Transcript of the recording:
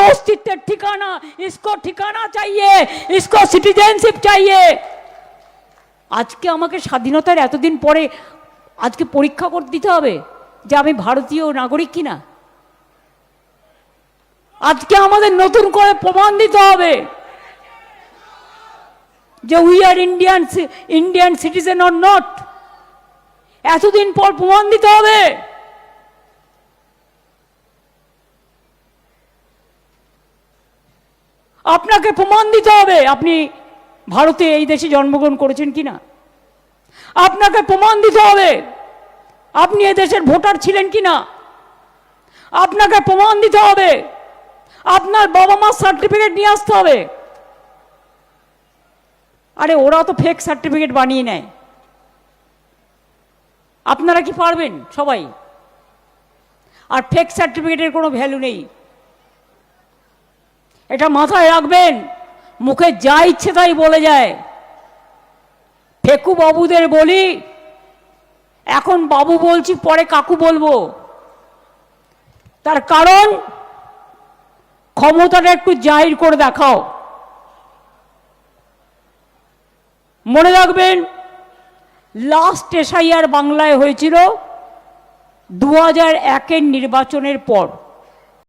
अस्तित्व ठिकाना, इसको ठिकाना चाहिए, इसको सिटीजनशिप चाहिए। आज के আমাকে স্বাধীনতার এতদিন পরে আজকে পরীক্ষা করতে দিতে হবে যে আমি ভারতীয় নাগরিক কিনা। আজকে আমাদের নতুন করে প্রমাণ দিতে হবে যে we are Indian citizen or not. এতদিন পর প্রমাণ দিতে হবে। আপনাকে প্রমাণ দিতে হবে আপনি ভারতে এই দেশে জন্মগ্রহণ করেছেন কিনা। আপনাকে প্রমাণ দিতে হবে আপনি এই দেশের ভোটার ছিলেন কিনা। আপনাকে প্রমাণ দিতে হবে আপনার বাবা মার সার্টিফিকেট নিয়ে আসতে হবে। আরে ওরা তো ফেক সার্টিফিকেট বানিয়ে নেয়, আপনারা কি পারবেন সবাই? আর ফেক সার্টিফিকেটের কোনো ভ্যালু নেই, এটা মাথায় রাখবেন। মুখে যা ইচ্ছে তাই বলে যায়। ফেকু বাবুদের বলি, এখন বাবু বলছি, পরে কাকু বলবো। তার কারণ ক্ষমতাটা একটু জাহির করে দেখাও। মনে রাখবেন, লাস্ট এসআইআর বাংলায় হয়েছিল 2001-এর নির্বাচনের পর।